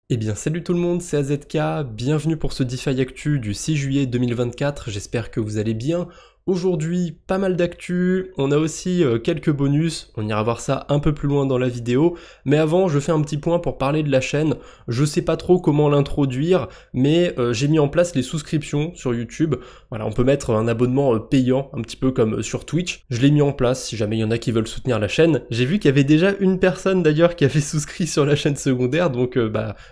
Eh bien salut tout le monde, c'est AZK, bienvenue pour ce DeFi Actu du 6 juillet 2024, j'espère que vous allez bien. Aujourd'hui, pas mal d'actu, on a aussi quelques bonus, on ira voir ça un peu plus loin dans la vidéo, mais avant je fais un petit point pour parler de la chaîne. Je sais pas trop comment l'introduire, mais j'ai mis en place les souscriptions sur YouTube. Voilà, on peut mettre un abonnement payant, un petit peu comme sur Twitch. Je l'ai mis en place si jamais il y en a qui veulent soutenir la chaîne. J'ai vu qu'il y avait déjà une personne d'ailleurs qui avait souscrit sur la chaîne secondaire, donc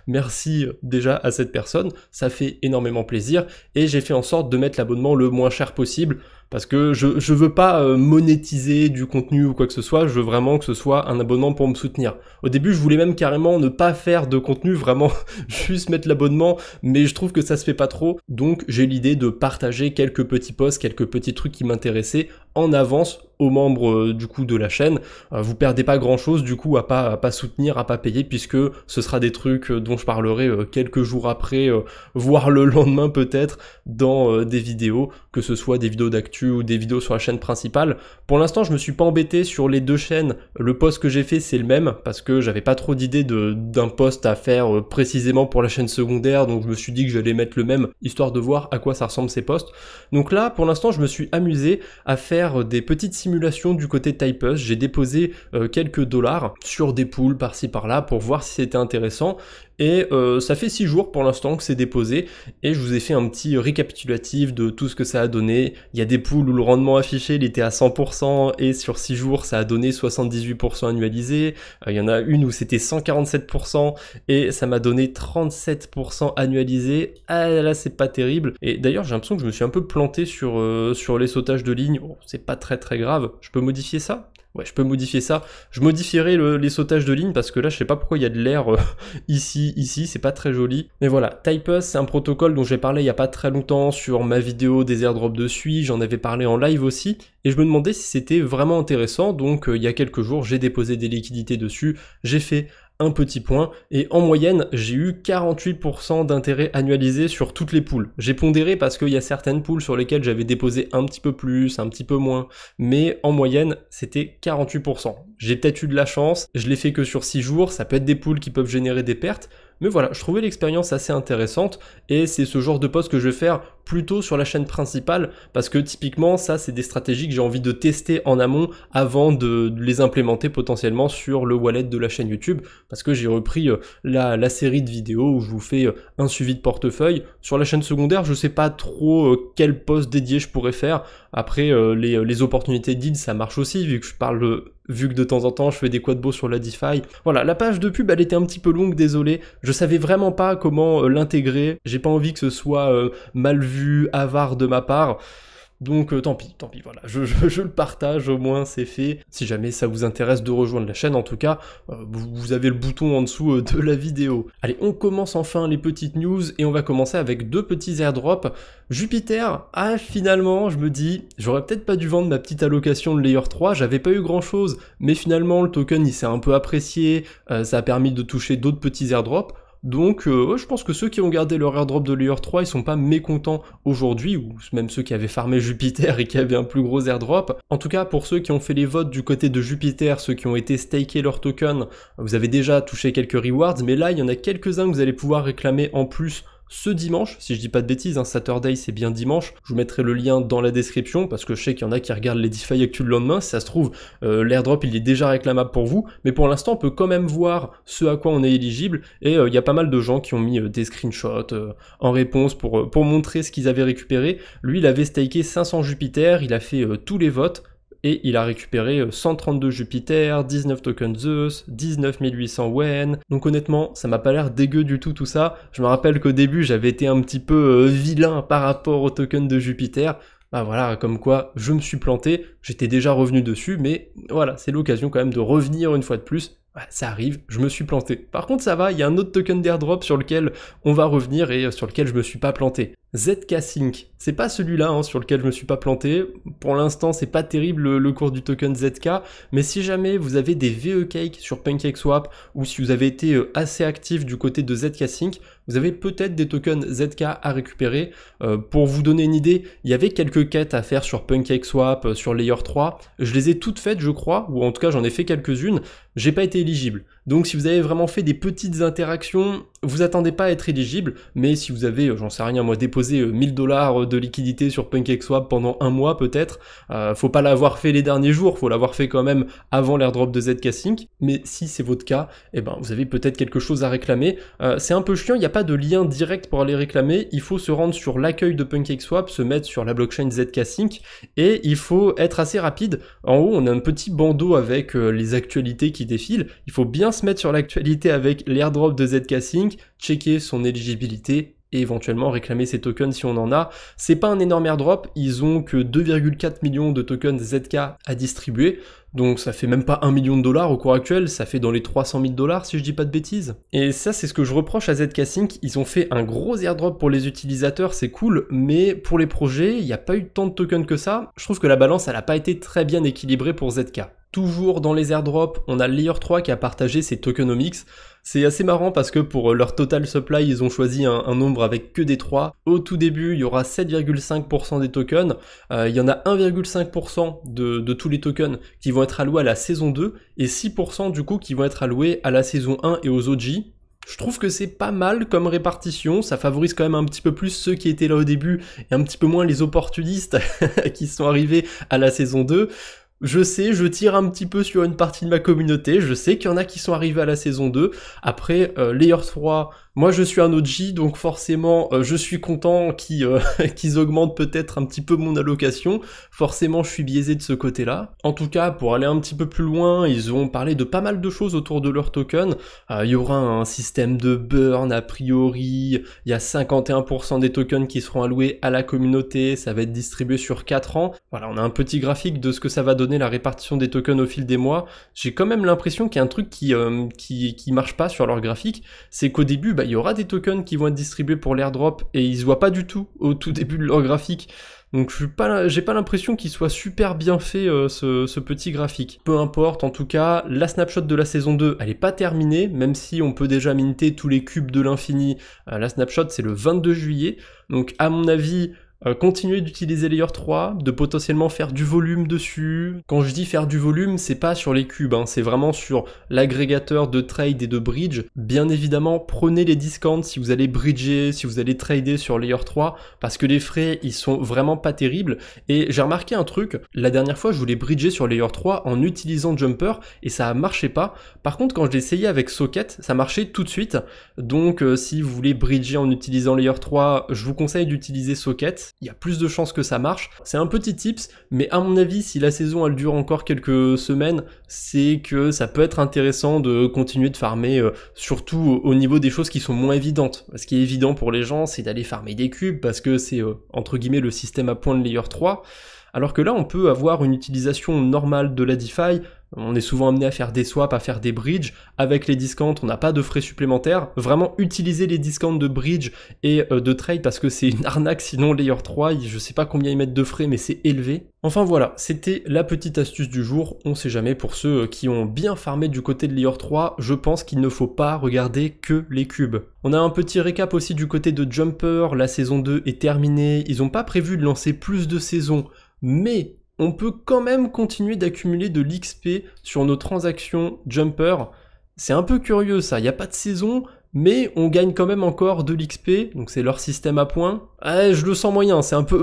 merci déjà à cette personne, ça fait énormément plaisir, et j'ai fait en sorte de mettre l'abonnement le moins cher possible, parce que je veux pas monétiser du contenu ou quoi que ce soit, je veux vraiment que ce soit un abonnement pour me soutenir. Au début, je voulais même carrément ne pas faire de contenu, vraiment juste mettre l'abonnement, mais je trouve que ça se fait pas trop, donc j'ai l'idée de partager quelques petits posts, quelques petits trucs qui m'intéressaient en avance aux membres du coup de la chaîne. Vous perdez pas grand chose du coup à pas soutenir, à pas payer, puisque ce sera des trucs dont je parlerai quelques jours après, voire le lendemain peut-être, dans des vidéos, que ce soit des vidéos d'actu ou des vidéos sur la chaîne principale. Pour l'instant je me suis pas embêté sur les deux chaînes, le post que j'ai fait c'est le même, parce que j'avais pas trop d'idées d'un post à faire précisément pour la chaîne secondaire, donc je me suis dit que j'allais mettre le même, histoire de voir à quoi ça ressemble ces posts. Donc là pour l'instant je me suis amusé à faire des petites simulations du côté de Typeus. J'ai déposé quelques dollars sur des pools par-ci par-là pour voir si c'était intéressant, et ça fait 6 jours pour l'instant que c'est déposé, et je vous ai fait un petit récapitulatif de tout ce que ça a donné. Il y a des pools où le rendement affiché il était à 100%, et sur 6 jours ça a donné 78% annualisé. Il y en a une où c'était 147%, et ça m'a donné 37% annualisé. Ah là c'est pas terrible, et d'ailleurs j'ai l'impression que je me suis un peu planté sur les sautages de ligne. Bon, c'est pas très grave, je peux modifier ça? Ouais, je peux modifier ça. Je modifierai les sautages de ligne parce que là, je sais pas pourquoi il y a de l'air ici, c'est pas très joli. Mais voilà, Typeus, c'est un protocole dont j'ai parlé il y a pas très longtemps sur ma vidéo des airdrops de Sui, j'en avais parlé en live aussi, et je me demandais si c'était vraiment intéressant, donc il y a quelques jours, j'ai déposé des liquidités dessus, j'ai fait un petit point, et en moyenne, j'ai eu 48% d'intérêt annualisé sur toutes les poules. J'ai pondéré parce qu'il y a certaines poules sur lesquelles j'avais déposé un petit peu plus, un petit peu moins, mais en moyenne, c'était 48%. J'ai peut-être eu de la chance, je l'ai fait que sur 6 jours, ça peut être des poules qui peuvent générer des pertes, mais voilà, je trouvais l'expérience assez intéressante, et c'est ce genre de post que je vais faire plutôt sur la chaîne principale, parce que typiquement ça c'est des stratégies que j'ai envie de tester en amont avant de les implémenter potentiellement sur le wallet de la chaîne YouTube, parce que j'ai repris la série de vidéos où je vous fais un suivi de portefeuille. Sur la chaîne secondaire je sais pas trop quel post dédié je pourrais faire. Après les opportunités de deal ça marche aussi, vu que je parle vu que de temps en temps je fais des quadbos sur la DeFi. Voilà, la page de pub elle était un petit peu longue, désolé, je savais vraiment pas comment l'intégrer, j'ai pas envie que ce soit mal vu, avare de ma part. Donc tant pis, voilà, je le partage, au moins c'est fait. Si jamais ça vous intéresse de rejoindre la chaîne, en tout cas, vous avez le bouton en dessous de la vidéo. Allez, on commence enfin les petites news, et on va commencer avec deux petits airdrops. Jupiter, finalement, je me dis, j'aurais peut-être pas dû vendre ma petite allocation de Layer 3, j'avais pas eu grand chose, mais finalement le token il s'est un peu apprécié, ça a permis de toucher d'autres petits airdrops. Donc je pense que ceux qui ont gardé leur airdrop de Layer 3, ils sont pas mécontents aujourd'hui, ou même ceux qui avaient farmé Jupiter et qui avaient un plus gros airdrop. En tout cas, pour ceux qui ont fait les votes du côté de Jupiter, ceux qui ont été staker leur token, vous avez déjà touché quelques rewards, mais là il y en a quelques-uns que vous allez pouvoir réclamer en plus ce dimanche, si je dis pas de bêtises, Saturday c'est bien dimanche, je vous mettrai le lien dans la description, parce que je sais qu'il y en a qui regardent les DeFi Actu le lendemain, si ça se trouve, l'airdrop il est déjà réclamable pour vous, mais pour l'instant on peut quand même voir ce à quoi on est éligible, et il y a pas mal de gens qui ont mis des screenshots en réponse pour montrer ce qu'ils avaient récupéré. Lui il avait staké 500 Jupiter, il a fait tous les votes, et il a récupéré 132 Jupiter, 19 tokens Zeus, 19 800 Wen. Donc honnêtement, ça m'a pas l'air dégueu du tout ça. Je me rappelle qu'au début, j'avais été un petit peu vilain par rapport au token de Jupiter. Bah voilà, comme quoi je me suis planté, j'étais déjà revenu dessus, mais voilà, c'est l'occasion quand même de revenir une fois de plus. Ça arrive, je me suis planté. Par contre ça va, il y a un autre token d'airdrop sur lequel on va revenir et sur lequel je me suis pas planté. ZK Sync, c'est pas celui-là sur lequel je me suis pas planté, pour l'instant c'est pas terrible le cours du token ZK, mais si jamais vous avez des VE Cake sur PancakeSwap, ou si vous avez été assez actif du côté de ZK Sync, vous avez peut-être des tokens ZK à récupérer. Pour vous donner une idée, il y avait quelques quêtes à faire sur PancakeSwap, sur Layer 3, je les ai toutes faites je crois, ou en tout cas j'en ai fait quelques-unes, j'ai pas été éligible. Donc si vous avez vraiment fait des petites interactions, vous attendez pas à être éligible, mais si vous avez, j'en sais rien moi, déposé 1000 $ de liquidité sur PancakeSwap pendant un mois peut-être, faut pas l'avoir fait les derniers jours, faut l'avoir fait quand même avant l'airdrop de ZK Sync, mais si c'est votre cas, eh ben vous avez peut-être quelque chose à réclamer. C'est un peu chiant, il n'y a pas de lien direct pour aller réclamer, il faut se rendre sur l'accueil de PancakeSwap, se mettre sur la blockchain ZK Sync, et il faut être assez rapide. En haut, on a un petit bandeau avec les actualités qui défilent, il faut bien se mettre sur l'actualité avec l'airdrop de ZK Sync, checker son éligibilité et éventuellement réclamer ses tokens si on en a. C'est pas un énorme airdrop, ils ont que 2,4 millions de tokens ZK à distribuer, donc ça fait même pas 1 million de $ au cours actuel, ça fait dans les 300 000 $ si je dis pas de bêtises. Et ça c'est ce que je reproche à ZK Sync, ils ont fait un gros airdrop pour les utilisateurs, c'est cool, mais pour les projets, il n'y a pas eu tant de tokens que ça. Je trouve que la balance elle a pas été très bien équilibrée pour ZK. Toujours dans les airdrops, on a Layer 3 qui a partagé ses tokenomics. C'est assez marrant parce que pour leur total supply, ils ont choisi un nombre avec que des 3. Au tout début, il y aura 7,5% des tokens. Il y en a 1,5% de tous les tokens qui vont être alloués à la saison 2 et 6% du coup qui vont être alloués à la saison 1 et aux OG. Je trouve que c'est pas mal comme répartition, ça favorise quand même un petit peu plus ceux qui étaient là au début et un petit peu moins les opportunistes qui sont arrivés à la saison 2. Je sais, je tire un petit peu sur une partie de ma communauté, je sais qu'il y en a qui sont arrivés à la saison 2, après Layer 3, moi je suis un OG, donc forcément je suis content qu'ils augmentent peut-être un petit peu mon allocation, forcément je suis biaisé de ce côté-là. En tout cas, pour aller un petit peu plus loin, ils ont parlé de pas mal de choses autour de leur token, il y aura un système de burn a priori, il y a 51% des tokens qui seront alloués à la communauté, ça va être distribué sur 4 ans, voilà on a un petit graphique de ce que ça va donner la répartition des tokens au fil des mois. J'ai quand même l'impression qu'il y a un truc qui marche pas sur leur graphique, c'est qu'au début, il y aura des tokens qui vont être distribués pour l'airdrop et ils se voient pas du tout au tout début de leur graphique. Donc j'ai pas l'impression qu'il soit super bien fait ce petit graphique. Peu importe, en tout cas, la snapshot de la saison 2, elle est pas terminée, même si on peut déjà minter tous les cubes de l'infini. La snapshot, c'est le 22 juillet. Donc à mon avis, continuer d'utiliser Layer 3, de potentiellement faire du volume dessus. Quand je dis faire du volume, c'est pas sur les cubes, c'est vraiment sur l'agrégateur de trade et de bridge. Bien évidemment, prenez les discounts si vous allez bridger, si vous allez trader sur Layer 3, parce que les frais, ils sont vraiment pas terribles. Et j'ai remarqué un truc, la dernière fois, je voulais bridger sur Layer 3 en utilisant Jumper, et ça marchait pas. Par contre, quand je l'ai essayé avec Socket, ça marchait tout de suite. Donc, si vous voulez bridger en utilisant Layer 3, je vous conseille d'utiliser Socket. Il y a plus de chances que ça marche. C'est un petit tips, mais à mon avis, si la saison elle dure encore quelques semaines, c'est que ça peut être intéressant de continuer de farmer, surtout au niveau des choses qui sont moins évidentes. Ce qui est évident pour les gens, c'est d'aller farmer des cubes, parce que c'est entre guillemets le système à point de Layer 3. Alors que là, on peut avoir une utilisation normale de la DeFi. On est souvent amené à faire des swaps, à faire des bridges. Avec les discounts, on n'a pas de frais supplémentaires. Vraiment, utiliser les discounts de bridge et de trade parce que c'est une arnaque. Sinon, Layer 3, je sais pas combien ils mettent de frais, mais c'est élevé. Enfin voilà, c'était la petite astuce du jour. On sait jamais, pour ceux qui ont bien farmé du côté de Layer 3, je pense qu'il ne faut pas regarder que les cubes. On a un petit récap aussi du côté de Jumper. La saison 2 est terminée. Ils n'ont pas prévu de lancer plus de saisons, mais on peut quand même continuer d'accumuler de l'XP sur nos transactions Jumper. C'est un peu curieux ça, il n'y a pas de saison, mais on gagne quand même encore de l'XP, donc c'est leur système à points. Je le sens moyen,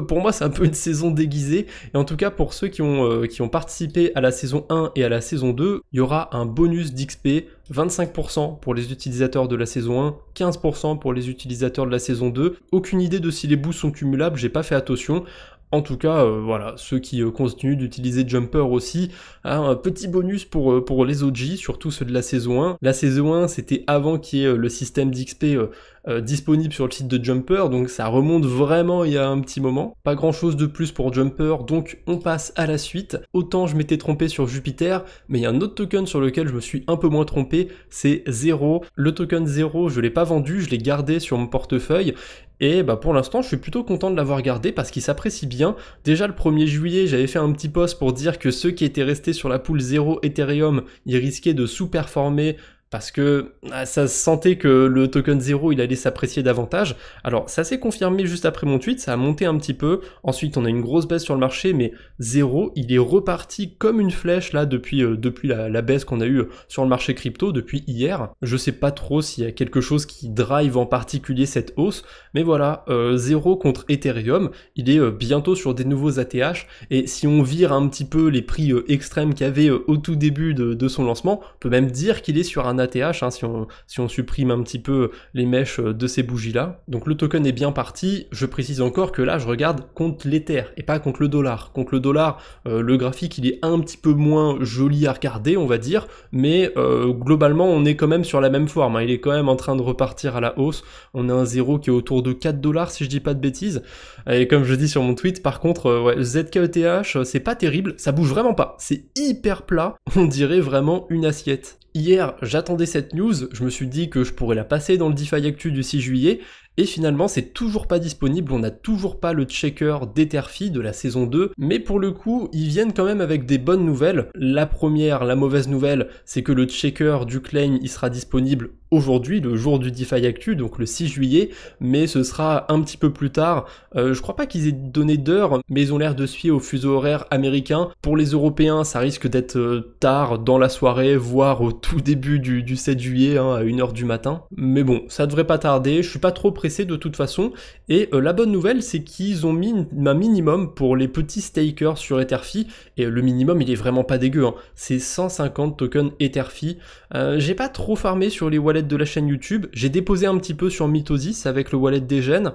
pour moi c'est un peu une saison déguisée, et en tout cas pour ceux qui ont participé à la saison 1 et à la saison 2, il y aura un bonus d'XP, 25% pour les utilisateurs de la saison 1, 15% pour les utilisateurs de la saison 2. Aucune idée de si les boosts sont cumulables, j'ai pas fait attention. En tout cas, voilà, ceux qui continuent d'utiliser Jumper aussi, un petit bonus pour les OG, surtout ceux de la saison 1. La saison 1, c'était avant qu'il y ait le système d'XP disponible sur le site de Jumper, donc ça remonte vraiment il y a un petit moment. Pas grand chose de plus pour Jumper, donc on passe à la suite. Autant je m'étais trompé sur Jupiter, mais il y a un autre token sur lequel je me suis un peu moins trompé, c'est Zero. Le token Zero, je l'ai pas vendu, je l'ai gardé sur mon portefeuille. Et pour l'instant, je suis plutôt content de l'avoir gardé parce qu'il s'apprécie bien. Déjà le 1er juillet, j'avais fait un petit post pour dire que ceux qui étaient restés sur la pool 0 Ethereum, ils risquaient de sous-performer parce que ça se sentait que le token 0 il allait s'apprécier davantage. Alors ça s'est confirmé juste après mon tweet, ça a monté un petit peu, ensuite on a une grosse baisse sur le marché, mais 0 il est reparti comme une flèche là depuis la baisse qu'on a eue sur le marché crypto depuis hier. Je sais pas trop s'il y a quelque chose qui drive en particulier cette hausse, mais voilà, 0 contre Ethereum, il est bientôt sur des nouveaux ATH, et si on vire un petit peu les prix extrêmes qu'il y avait au tout début de son lancement, on peut même dire qu'il est sur un ATH, hein, si on supprime un petit peu les mèches de ces bougies là. Donc le token est bien parti. Je précise encore que là je regarde contre l'Ether et pas contre le dollar. Contre le dollar, le graphique il est un petit peu moins joli à regarder, on va dire, mais globalement on est quand même sur la même forme, hein. Il est quand même en train de repartir à la hausse. On a un 0 qui est autour de 4 dollars si je dis pas de bêtises, et comme je dis sur mon tweet, par contre ouais, ZKETH c'est pas terrible, ça bouge vraiment pas, c'est hyper plat, on dirait vraiment une assiette. Hier, j'attendais cette news, je me suis dit que je pourrais la passer dans le DeFi Actu du 6 juillet, et finalement c'est toujours pas disponible, on n'a toujours pas le checker d'Etherfi de la saison 2, mais pour le coup, ils viennent quand même avec des bonnes nouvelles. La première, la mauvaise nouvelle, c'est que le checker du claim, il sera disponible aujourd'hui, le jour du DeFi Actu, donc le 6 juillet, mais ce sera un petit peu plus tard. Je crois pas qu'ils aient donné d'heure, mais ils ont l'air de se fier au fuseau horaire américain. Pour les Européens, ça risque d'être tard dans la soirée, voire au tout début du 7 juillet, hein, à 1h du matin. Mais bon, ça devrait pas tarder, je suis pas trop pressé de toute façon, et la bonne nouvelle, c'est qu'ils ont mis un minimum pour les petits stakers sur Etherfi, et le minimum, il est vraiment pas dégueu, hein. C'est 150 tokens Etherfi. J'ai pas trop farmé sur les wallets de la chaîne YouTube, j'ai déposé un petit peu sur Mitosis avec le wallet des gènes.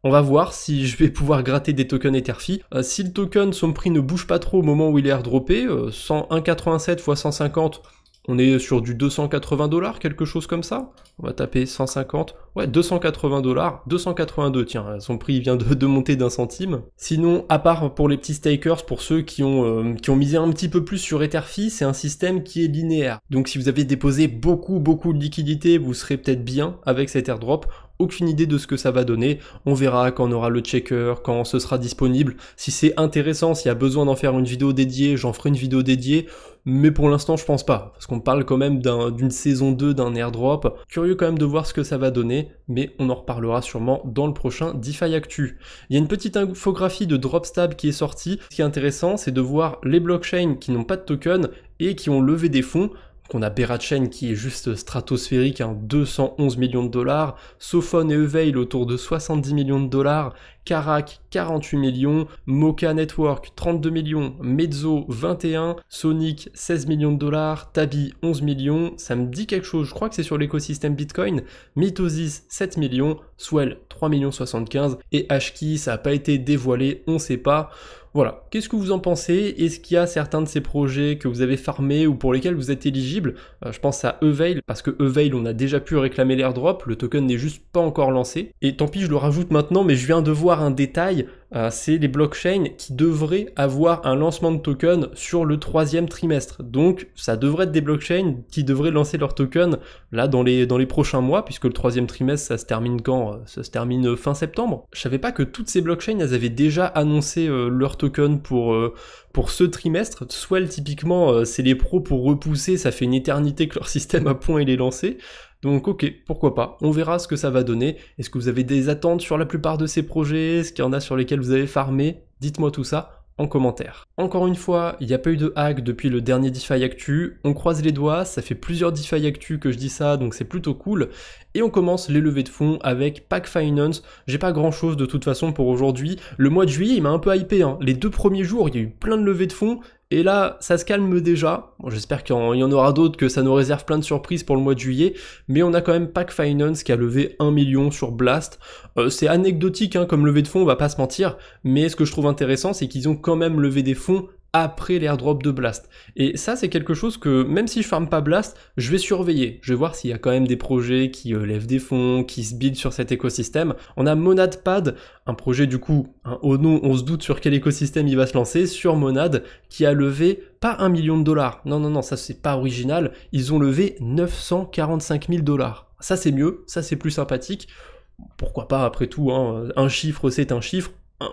On va voir si je vais pouvoir gratter des tokens Etherfi. Si le token, son prix ne bouge pas trop au moment où il est airdroppé, 1,87 x 150, on est sur du 280 $, quelque chose comme ça. On va taper 150, ouais 280 $, 282, tiens, son prix vient de monter d'1 centime. Sinon, à part pour les petits stakers, pour ceux qui ont misé un petit peu plus sur Etherfi, c'est un système qui est linéaire. Donc si vous avez déposé beaucoup de liquidités, vous serez peut-être bien avec cet airdrop. Aucune idée de ce que ça va donner, on verra quand on aura le checker, quand ce sera disponible. Si c'est intéressant, s'il y a besoin d'en faire une vidéo dédiée, j'en ferai une vidéo dédiée, mais pour l'instant je pense pas, parce qu'on parle quand même d'une saison 2, d'un airdrop. Curieux quand même de voir ce que ça va donner, mais on en reparlera sûrement dans le prochain DeFi Actu. Il y a une petite infographie de Dropstab qui est sortie. Ce qui est intéressant, c'est de voir les blockchains qui n'ont pas de token et qui ont levé des fonds. On a Berachain qui est juste stratosphérique, hein, 211 millions de $, Sophon et Eveil autour de 70 millions de $, Karak 48 millions, Mocha Network 32 millions, Mezzo 21, Sonic 16 millions de $, Tabi 11 millions, ça me dit quelque chose, je crois que c'est sur l'écosystème Bitcoin, Mitosis 7 millions, Swell 3 millions 75, et Hashkey ça n'a pas été dévoilé, on sait pas. Voilà, qu'est-ce que vous en pensez? Est-ce qu'il y a certains de ces projets que vous avez farmés ou pour lesquels vous êtes éligible? Je pense à Eveil, parce que Eveil on a déjà pu réclamer l'airdrop, le token n'est juste pas encore lancé. Et tant pis, je le rajoute maintenant, mais je viens de voir un détail, c'est les blockchains qui devraient avoir un lancement de token sur le 3e trimestre. Donc ça devrait être des blockchains qui devraient lancer leur token là dans les prochains mois, puisque le 3e trimestre ça se termine quand? Ça se termine fin septembre. Je savais pas que toutes ces blockchains elles avaient déjà annoncé leur token pour ce trimestre. Swell typiquement c'est les pros pour repousser, ça fait une éternité que leur système à point il est lancé. Donc ok, pourquoi pas, on verra ce que ça va donner. Est-ce que vous avez des attentes sur la plupart de ces projets? Est-ce qu'il y en a sur lesquels vous avez farmé? Dites-moi tout ça en commentaire. Encore une fois, il n'y a pas eu de hack depuis le dernier DeFi Actu, on croise les doigts, ça fait plusieurs DeFi Actu que je dis ça, donc c'est plutôt cool. Et on commence les levées de fonds avec Pack Finance. J'ai pas grand chose de toute façon pour aujourd'hui. Le mois de juillet, il m'a un peu hypé, hein. Les 2 premiers jours, il y a eu plein de levées de fonds. Et là, ça se calme déjà. Bon, j'espère qu'il y en aura d'autres, que ça nous réserve plein de surprises pour le mois de juillet. Mais on a quand même Pack Finance qui a levé 1 million sur Blast. C'est anecdotique hein, comme levée de fonds, on va pas se mentir. Mais ce que je trouve intéressant, c'est qu'ils ont quand même levé des fonds après l'airdrop de Blast. Et ça, c'est quelque chose que, même si je farme pas Blast, je vais surveiller. Je vais voir s'il y a quand même des projets qui lèvent des fonds, qui se build sur cet écosystème. On a MonadPad, un projet du coup, hein, au nom, on se doute sur quel écosystème il va se lancer, sur Monad, qui a levé pas 1 million de $. Non, ça c'est pas original. Ils ont levé 945 000 $. Ça c'est mieux, ça c'est plus sympathique. Pourquoi pas après tout, hein, un chiffre c'est un chiffre.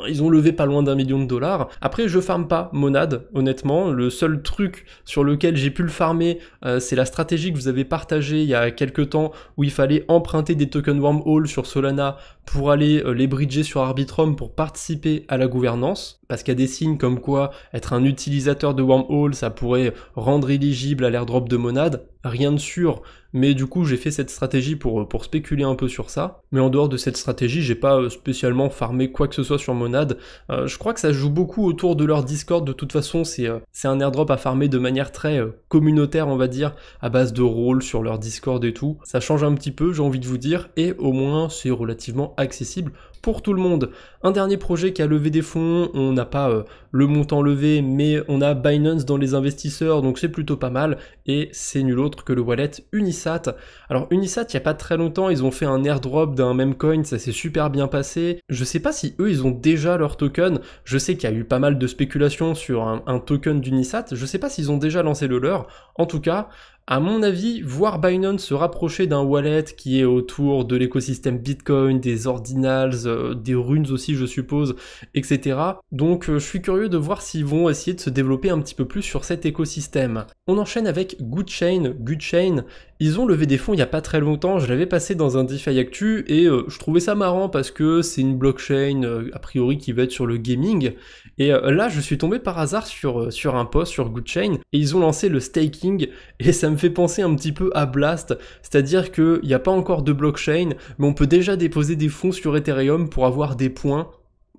ils ont levé pas loin d'1 million de dollars. Après, je farme pas Monad, honnêtement. Le seul truc sur lequel j'ai pu le farmer, c'est la stratégie que vous avez partagée il y a quelques temps, où il fallait emprunter des tokens Wormhole sur Solana pour aller les bridger sur Arbitrum pour participer à la gouvernance, parce qu'il y a des signes comme quoi être un utilisateur de Wormhole, ça pourrait rendre éligible à l'airdrop de Monad. Rien de sûr, mais du coup j'ai fait cette stratégie pour spéculer un peu sur ça. Mais en dehors de cette stratégie, j'ai pas spécialement farmé quoi que ce soit sur Monad. Je crois que ça joue beaucoup autour de leur Discord. De toute façon, c'est un airdrop à farmer de manière très communautaire, on va dire, à base de rôles sur leur Discord et tout. Ça change un petit peu, j'ai envie de vous dire, et au moins c'est relativement accessible pour tout le monde. Un dernier projet qui a levé des fonds, on n'a pas le montant levé, mais on a Binance dans les investisseurs, donc c'est plutôt pas mal, et c'est nul autre que le wallet Unisat. Alors Unisat, il y a pas très longtemps, ils ont fait un airdrop d'un meme coin, ça s'est super bien passé. Je sais pas si eux, ils ont déjà leur token, je sais qu'il y a eu pas mal de spéculations sur un token d'Unisat, je sais pas s'ils ont déjà lancé le leur, en tout cas, à mon avis, voir Binance se rapprocher d'un wallet qui est autour de l'écosystème Bitcoin, des ordinals, des runes aussi je suppose, etc. Donc je suis curieux de voir s'ils vont essayer de se développer un petit peu plus sur cet écosystème. On enchaîne avec Goodchain. Goodchain, ils ont levé des fonds il y a pas très longtemps, je l'avais passé dans un DeFi Actu et je trouvais ça marrant parce que c'est une blockchain a priori qui va être sur le gaming. Et là je suis tombé par hasard sur un post sur Goodchain et ils ont lancé le staking et ça me fait penser un petit peu à Blast, c'est-à-dire qu'il n'y a pas encore de blockchain, mais on peut déjà déposer des fonds sur Ethereum pour avoir des points.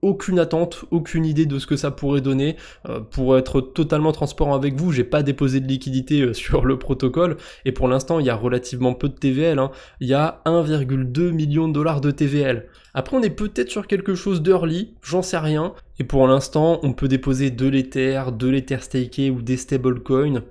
Aucune attente, aucune idée de ce que ça pourrait donner. Pour être totalement transparent avec vous, j'ai pas déposé de liquidité sur le protocole, et pour l'instant il y a relativement peu de TVL, hein. Il y a 1,2 million de dollars de TVL. Après on est peut-être sur quelque chose d'early, j'en sais rien, et pour l'instant on peut déposer de l'Ether staké ou des stablecoins.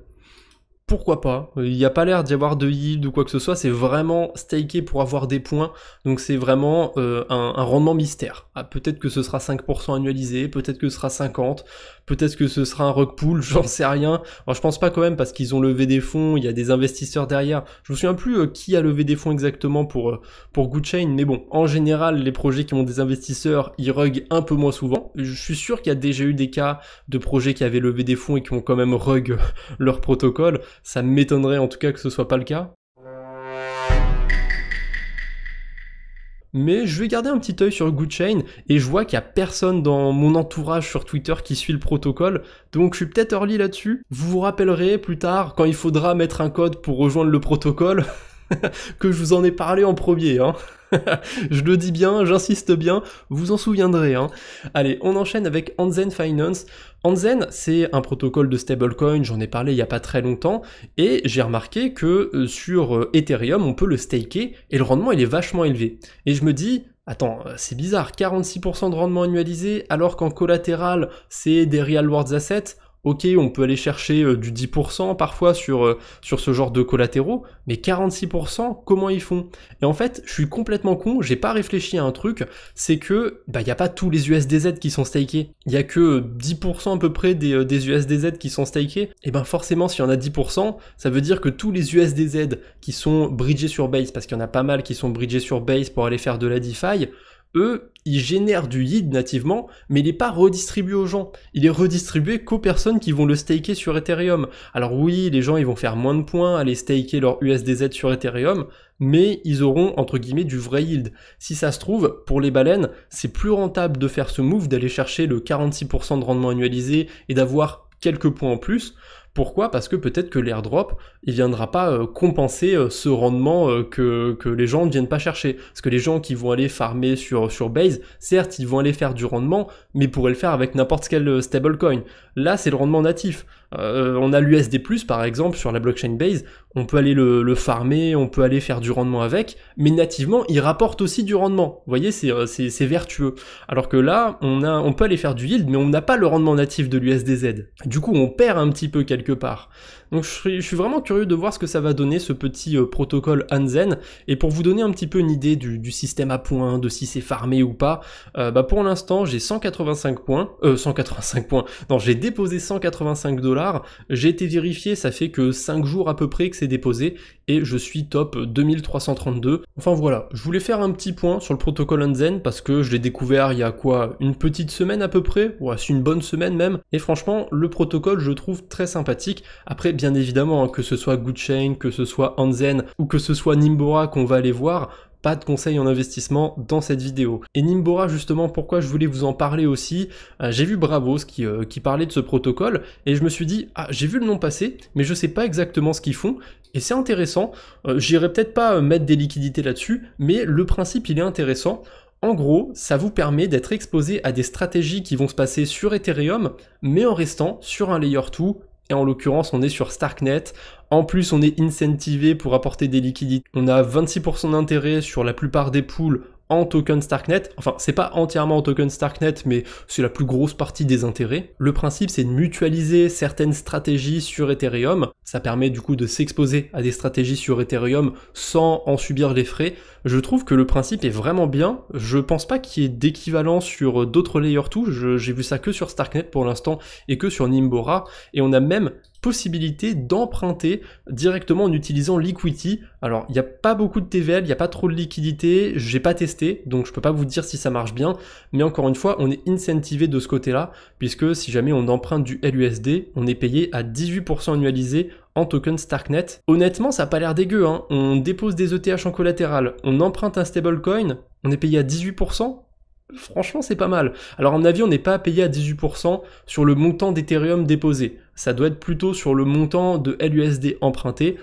Pourquoi pas? Il n'y a pas l'air d'y avoir de yield ou quoi que ce soit, c'est vraiment staké pour avoir des points, donc c'est vraiment un rendement mystère. Ah, peut-être que ce sera 5% annualisé, peut-être que ce sera 50%, peut-être que ce sera un rug pool, j'en sais rien. Alors je pense pas quand même parce qu'ils ont levé des fonds, il y a des investisseurs derrière. Je me souviens plus qui a levé des fonds exactement pour Goodchain, mais bon, en général, les projets qui ont des investisseurs, ils rug un peu moins souvent. Je suis sûr qu'il y a déjà eu des cas de projets qui avaient levé des fonds et qui ont quand même rug leur protocole. Ça m'étonnerait en tout cas que ce soit pas le cas. Mais je vais garder un petit œil sur Goodchain et je vois qu'il y a personne dans mon entourage sur Twitter qui suit le protocole, donc je suis peut-être early là-dessus. Vous vous rappellerez plus tard, quand il faudra mettre un code pour rejoindre le protocole, que je vous en ai parlé en premier, hein. Je le dis bien, j'insiste bien, vous en souviendrez, hein. Allez, on enchaîne avec Anzen Finance. Anzen, c'est un protocole de stablecoin, j'en ai parlé il y a pas très longtemps, et j'ai remarqué que sur Ethereum, on peut le staker, et le rendement il est vachement élevé. Et je me dis, attends, c'est bizarre, 46% de rendement annualisé, alors qu'en collatéral, c'est des real world assets. Ok, on peut aller chercher du 10% parfois sur ce genre de collatéraux, mais 46%, comment ils font? Et en fait, je suis complètement con, j'ai pas réfléchi à un truc, c'est que y a pas tous les USDZ qui sont stakés. Il y a que 10% à peu près des USDZ qui sont stakés. Et ben forcément, s'il y en a 10%, ça veut dire que tous les USDZ qui sont bridgés sur Base, parce qu'il y en a pas mal qui sont bridgés sur Base pour aller faire de la DeFi, eux, ils génèrent du yield nativement, mais il n'est pas redistribué aux gens. Il est redistribué qu'aux personnes qui vont le staker sur Ethereum. Alors oui, les gens ils vont faire moins de points à aller staker leur USDZ sur Ethereum, mais ils auront entre guillemets du vrai yield. Si ça se trouve, pour les baleines, c'est plus rentable de faire ce move, d'aller chercher le 46% de rendement annualisé et d'avoir quelques points en plus. Pourquoi? Parce que peut-être que l'airdrop, il viendra pas compenser ce rendement que les gens ne viennent pas chercher. Parce que les gens qui vont aller farmer sur Base, certes, ils vont aller faire du rendement, mais pourraient le faire avec n'importe quel stablecoin. Là, c'est le rendement natif. On a l'USD+, par exemple, sur la blockchain Base, on peut aller le farmer, on peut aller faire du rendement avec, mais nativement, il rapporte aussi du rendement. Vous voyez, c'est vertueux. Alors que là, on peut aller faire du yield, mais on n'a pas le rendement natif de l'USDZ. Du coup, on perd un petit peu quelque quelque part. Donc je suis vraiment curieux de voir ce que ça va donner, ce petit protocole Hansen. Et pour vous donner un petit peu une idée du système à points, de si c'est farmé ou pas, pour l'instant j'ai 185 points, 185 points, non j'ai déposé 185 $, j'ai été vérifié, ça fait que 5 jours à peu près que c'est déposé, et je suis top 2332. Enfin voilà, je voulais faire un petit point sur le protocole Hansen, parce que je l'ai découvert il y a quoi, une petite semaine à peu près, ouais c'est une bonne semaine même, et franchement le protocole je le trouve très sympathique. Après bien évidemment, que ce soit GoodChain, que ce soit Hansen, ou que ce soit Nimbora qu'on va aller voir, pas de conseils en investissement dans cette vidéo. Et Nimbora justement, pourquoi je voulais vous en parler aussi, j'ai vu Bravos qui parlait de ce protocole, et je me suis dit, ah j'ai vu le nom passer, mais je sais pas exactement ce qu'ils font, et c'est intéressant, j'irai peut-être pas mettre des liquidités là-dessus, mais le principe il est intéressant. En gros, ça vous permet d'être exposé à des stratégies qui vont se passer sur Ethereum, mais en restant sur un layer 2, et en l'occurrence on est sur Starknet. En plus on est incentivé pour apporter des liquidités. On a 26% d'intérêt sur la plupart des pools en token Starknet, enfin c'est pas entièrement en token Starknet, mais c'est la plus grosse partie des intérêts. Le principe c'est de mutualiser certaines stratégies sur Ethereum, ça permet du coup de s'exposer à des stratégies sur Ethereum sans en subir les frais. Je trouve que le principe est vraiment bien, je pense pas qu'il y ait d'équivalent sur d'autres layer 2, j'ai vu ça que sur Starknet pour l'instant et que sur Nimbora, et on a même possibilité d'emprunter directement en utilisant Liquity. Alors il n'y a pas beaucoup de TVL, il n'y a pas trop de liquidité, j'ai pas testé, donc je peux pas vous dire si ça marche bien, mais encore une fois on est incentivé de ce côté-là, puisque si jamais on emprunte du LUSD, on est payé à 18% annualisé en token Starknet. Honnêtement ça a pas l'air dégueu, hein. On dépose des ETH en collatéral, on emprunte un stablecoin, on est payé à 18%. Franchement c'est pas mal. Alors à mon avis on n'est pas payé à 18% sur le montant d'Ethereum déposé, ça doit être plutôt sur le montant de LUSD emprunté,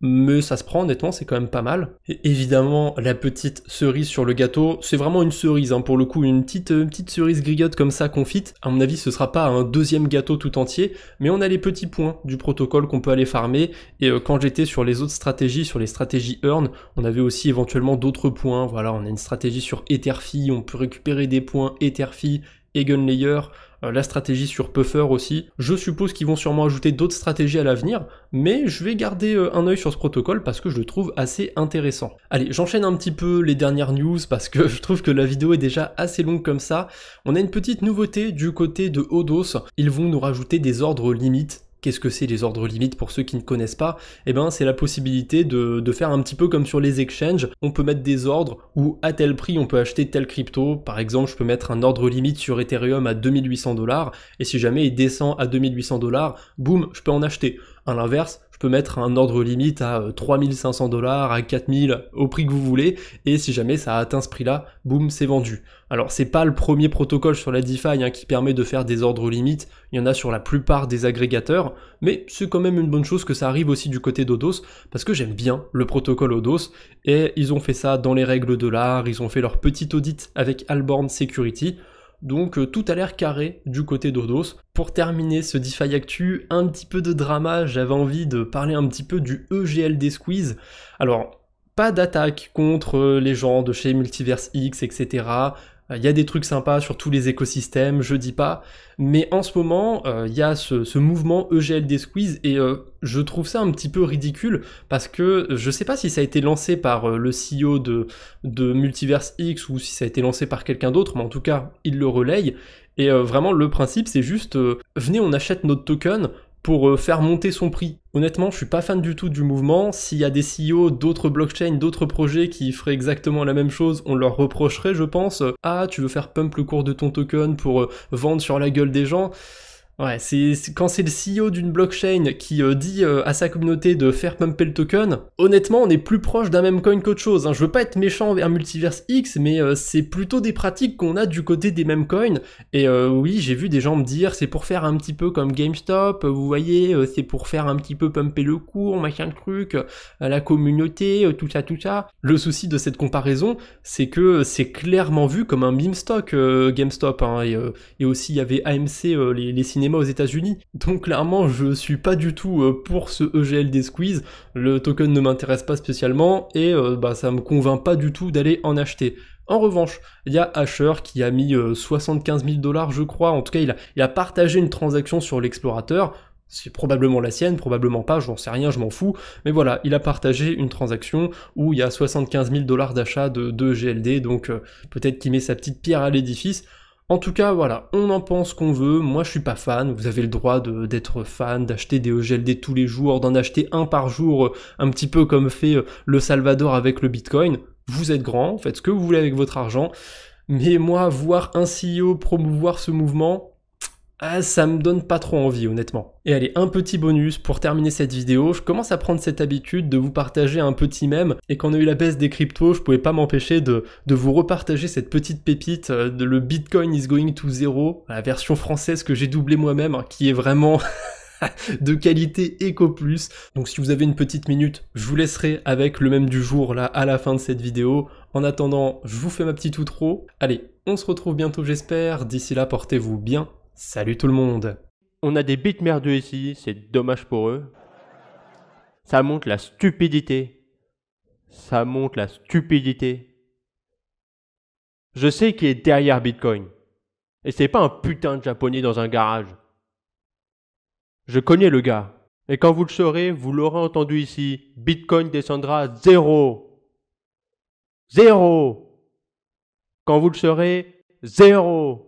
mais ça se prend honnêtement, c'est quand même pas mal. Et évidemment la petite cerise sur le gâteau, c'est vraiment une cerise hein, pour le coup, une petite cerise griotte comme ça confite. À mon avis ce sera pas un deuxième gâteau tout entier, mais on a les petits points du protocole qu'on peut aller farmer, et quand j'étais sur les autres stratégies, sur les stratégies earn, on avait aussi éventuellement d'autres points. Voilà, on a une stratégie sur Etherfi, on peut récupérer des points Etherfi, Eigenlayer, la stratégie sur Puffer aussi. Je suppose qu'ils vont sûrement ajouter d'autres stratégies à l'avenir, mais je vais garder un œil sur ce protocole parce que je le trouve assez intéressant. Allez, j'enchaîne un petit peu les dernières news parce que je trouve que la vidéo est déjà assez longue comme ça. On a une petite nouveauté du côté de Odos, ils vont nous rajouter des ordres limites. Qu'est-ce que c'est les ordres limites pour ceux qui ne connaissent pas? Eh ben c'est la possibilité de faire un petit peu comme sur les exchanges, on peut mettre des ordres où à tel prix on peut acheter tel crypto. Par exemple je peux mettre un ordre limite sur Ethereum à 2800 $, et si jamais il descend à 2800 $, boum, je peux en acheter. À l'inverse, je peux mettre un ordre limite à 3500 $, à 4000, au prix que vous voulez, et si jamais ça a atteint ce prix-là, boum, c'est vendu. Alors c'est pas le premier protocole sur la DeFi hein, qui permet de faire des ordres limites, il y en a sur la plupart des agrégateurs, mais c'est quand même une bonne chose que ça arrive aussi du côté d'Odos, parce que j'aime bien le protocole Odos, et ils ont fait ça dans les règles de l'art, ils ont fait leur petit audit avec Alborn Security, donc tout a l'air carré du côté d'Odos. Pour terminer ce DeFi Actu, un petit peu de drama, j'avais envie de parler un petit peu du EGLD Squeeze. Alors, pas d'attaque contre les gens de chez Multiverse X, etc. Il y a des trucs sympas sur tous les écosystèmes, je dis pas, mais en ce moment, il y a ce mouvement EGLD Squeeze, et je trouve ça un petit peu ridicule, parce que je sais pas si ça a été lancé par le CEO de Multiverse X, ou si ça a été lancé par quelqu'un d'autre, mais en tout cas, il le relaye, et vraiment, le principe, c'est juste, venez, on achète notre token pour faire monter son prix. Honnêtement, je suis pas fan du tout du mouvement. S'il y a des CEO d'autres blockchains, d'autres projets qui feraient exactement la même chose, on leur reprocherait, je pense. Ah, tu veux faire pump le cours de ton token pour vendre sur la gueule des gens. Ouais, quand c'est le CEO d'une blockchain qui dit à sa communauté de faire pumper le token, honnêtement on est plus proche d'un meme coin qu'autre chose, hein. Je veux pas être méchant envers Multiverse X, mais c'est plutôt des pratiques qu'on a du côté des meme coins, et oui j'ai vu des gens me dire c'est pour faire un petit peu comme GameStop, vous voyez, c'est pour faire un petit peu pumper le cours, machin truc, la communauté, tout ça. Le souci de cette comparaison, c'est que c'est clairement vu comme un meme stock GameStop, hein, et aussi il y avait AMC, les cinémas aux États-Unis, donc clairement je suis pas du tout pour ce EGLD Squeeze, le token ne m'intéresse pas spécialement, et ça me convainc pas du tout d'aller en acheter. En revanche, il y a Asher qui a mis 75 000 $ je crois, en tout cas il a partagé une transaction sur l'explorateur. C'est probablement la sienne, probablement pas, j'en sais rien, je m'en fous. Mais voilà, il a partagé une transaction où il y a 75 000 $ d'achat de GLD, donc peut-être qu'il met sa petite pierre à l'édifice. En tout cas, voilà, on en pense qu'on veut, moi je suis pas fan, vous avez le droit d'être fan, d'acheter des GLD tous les jours, d'en acheter un par jour, un petit peu comme fait le Salvador avec le Bitcoin. Vous êtes grand, faites ce que vous voulez avec votre argent, mais moi, voir un CEO promouvoir ce mouvement, ça me donne pas trop envie, honnêtement. Et allez, un petit bonus pour terminer cette vidéo. Je commence à prendre cette habitude de vous partager un petit mème, et quand on a eu la baisse des cryptos, je pouvais pas m'empêcher de vous repartager cette petite pépite de le Bitcoin is going to zero, la version française que j'ai doublée moi-même, hein, qui est vraiment de qualité Eco+. Donc si vous avez une petite minute, je vous laisserai avec le mème du jour là à la fin de cette vidéo. En attendant, je vous fais ma petite outro. Allez, on se retrouve bientôt j'espère. D'ici là, portez-vous bien. Salut tout le monde. On a des bits merdeux ici, c'est dommage pour eux. Ça montre la stupidité. Ça montre la stupidité. Je sais qui est derrière Bitcoin. Et c'est pas un putain de japonais dans un garage. Je connais le gars. Et quand vous le saurez, vous l'aurez entendu ici. Bitcoin descendra à 0. 0. Quand vous le saurez, 0.